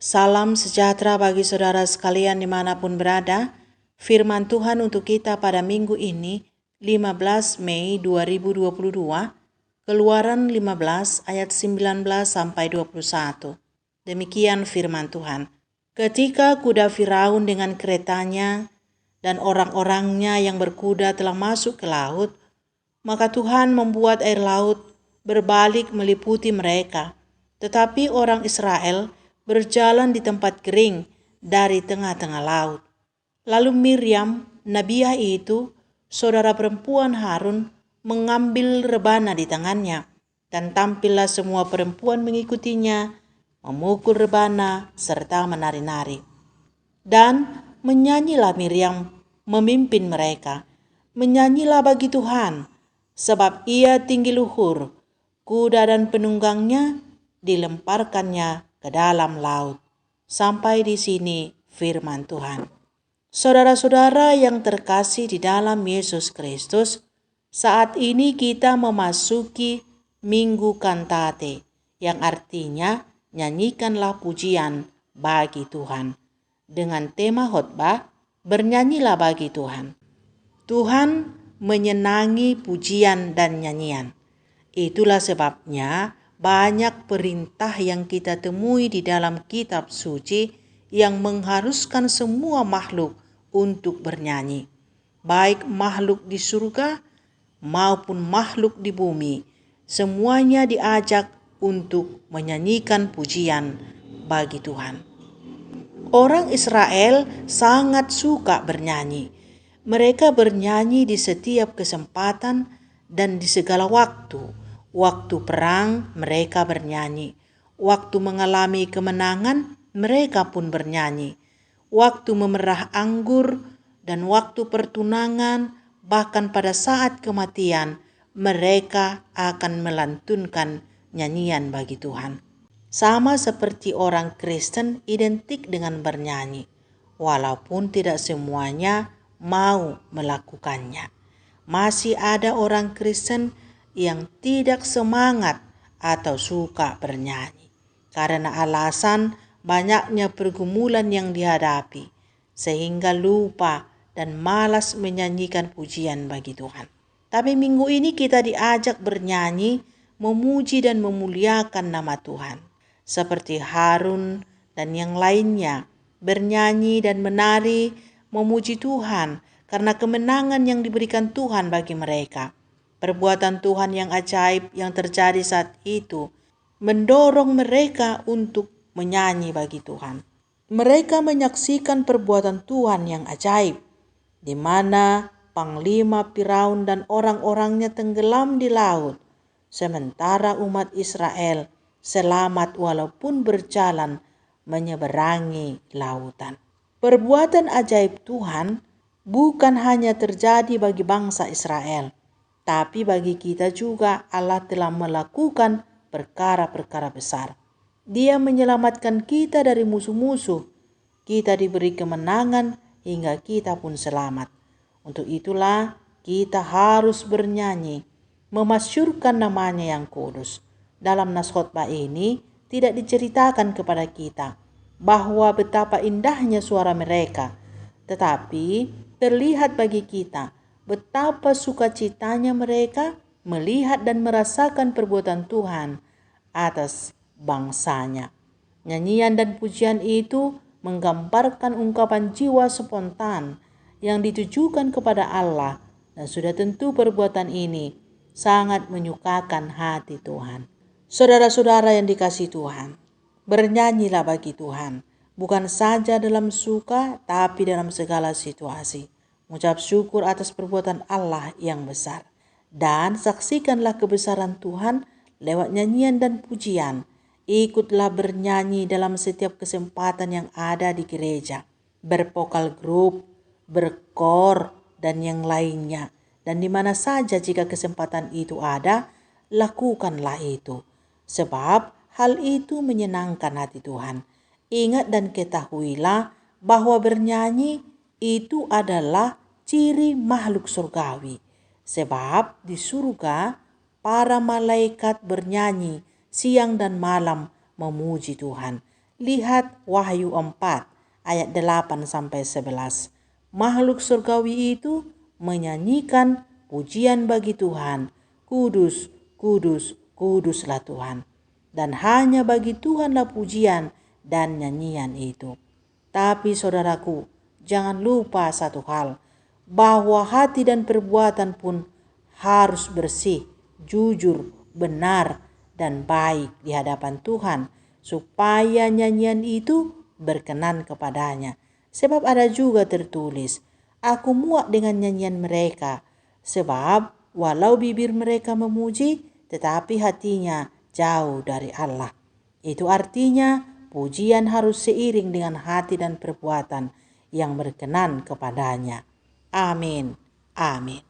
Salam sejahtera bagi saudara sekalian dimanapun berada. Firman Tuhan untuk kita pada minggu ini, 15 Mei 2022, Keluaran 15 ayat 19 sampai 21. Demikian firman Tuhan. Ketika kuda Firaun dengan keretanya dan orang-orangnya yang berkuda telah masuk ke laut, maka Tuhan membuat air laut berbalik meliputi mereka. Tetapi orang Israel berjalan di tempat kering dari tengah-tengah laut. Lalu Miriam, nabiah itu, saudara perempuan Harun, mengambil rebana di tangannya, dan tampillah semua perempuan mengikutinya, memukul rebana serta menari-nari. Dan menyanyilah Miriam memimpin mereka. Menyanyilah bagi Tuhan, sebab ia tinggi luhur, kuda dan penunggangnya dilemparkannya ke dalam laut. Sampai di sini firman Tuhan. Saudara-saudara yang terkasih di dalam Yesus Kristus, saat ini kita memasuki Minggu Kantate, yang artinya nyanyikanlah pujian bagi Tuhan. Dengan tema khotbah, bernyanyilah bagi Tuhan. Tuhan menyenangi pujian dan nyanyian. Itulah sebabnya banyak perintah yang kita temui di dalam kitab suci yang mengharuskan semua makhluk untuk bernyanyi. Baik makhluk di surga maupun makhluk di bumi, semuanya diajak untuk menyanyikan pujian bagi Tuhan. Orang Israel sangat suka bernyanyi. Mereka bernyanyi di setiap kesempatan dan di segala waktu. Waktu perang mereka bernyanyi. Waktu mengalami kemenangan mereka pun bernyanyi. Waktu memerah anggur dan waktu pertunangan, bahkan pada saat kematian, mereka akan melantunkan nyanyian bagi Tuhan. Sama seperti orang Kristen identik dengan bernyanyi, walaupun tidak semuanya mau melakukannya. Masih ada orang Kristen yang tidak semangat atau suka bernyanyi karena alasan banyaknya pergumulan yang dihadapi, sehingga lupa dan malas menyanyikan pujian bagi Tuhan. Tapi minggu ini kita diajak bernyanyi, memuji dan memuliakan nama Tuhan. Seperti Harun dan yang lainnya, bernyanyi dan menari, memuji Tuhan karena kemenangan yang diberikan Tuhan bagi mereka. Perbuatan Tuhan yang ajaib yang terjadi saat itu mendorong mereka untuk menyanyi bagi Tuhan. Mereka menyaksikan perbuatan Tuhan yang ajaib, di mana Panglima Firaun dan orang-orangnya tenggelam di laut, sementara umat Israel selamat walaupun berjalan menyeberangi lautan. Perbuatan ajaib Tuhan bukan hanya terjadi bagi bangsa Israel, tapi bagi kita juga Allah telah melakukan perkara-perkara besar. Dia menyelamatkan kita dari musuh-musuh. Kita diberi kemenangan hingga kita pun selamat. Untuk itulah kita harus bernyanyi, memasyurkan namanya yang kudus. Dalam nas khotbah ini tidak diceritakan kepada kita bahwa betapa indahnya suara mereka, tetapi terlihat bagi kita betapa sukacitanya mereka melihat dan merasakan perbuatan Tuhan atas bangsanya. Nyanyian dan pujian itu menggambarkan ungkapan jiwa spontan yang ditujukan kepada Allah, dan sudah tentu perbuatan ini sangat menyukakan hati Tuhan. Saudara-saudara yang dikasihi Tuhan, bernyanyilah bagi Tuhan, bukan saja dalam suka, tapi dalam segala situasi. Mengucap syukur atas perbuatan Allah yang besar, dan saksikanlah kebesaran Tuhan lewat nyanyian dan pujian. Ikutlah bernyanyi dalam setiap kesempatan yang ada di gereja, bervokal grup, berkor, dan yang lainnya. Dan di mana saja jika kesempatan itu ada, lakukanlah itu. Sebab hal itu menyenangkan hati Tuhan. Ingat dan ketahuilah bahwa bernyanyi itu adalah ciri makhluk surgawi. Sebab di surga para malaikat bernyanyi siang dan malam memuji Tuhan. Lihat Wahyu 4 ayat 8-11. Makhluk surgawi itu menyanyikan pujian bagi Tuhan. Kudus, kudus, kuduslah Tuhan. Dan hanya bagi Tuhanlah pujian dan nyanyian itu. Tapi saudaraku, jangan lupa satu hal, bahwa hati dan perbuatan pun harus bersih, jujur, benar, dan baik di hadapan Tuhan, supaya nyanyian itu berkenan kepadanya. Sebab ada juga tertulis, aku muak dengan nyanyian mereka, sebab walau bibir mereka memuji, tetapi hatinya jauh dari Allah. Itu artinya pujian harus seiring dengan hati dan perbuatan yang berkenan kepadanya. Amin. Amin.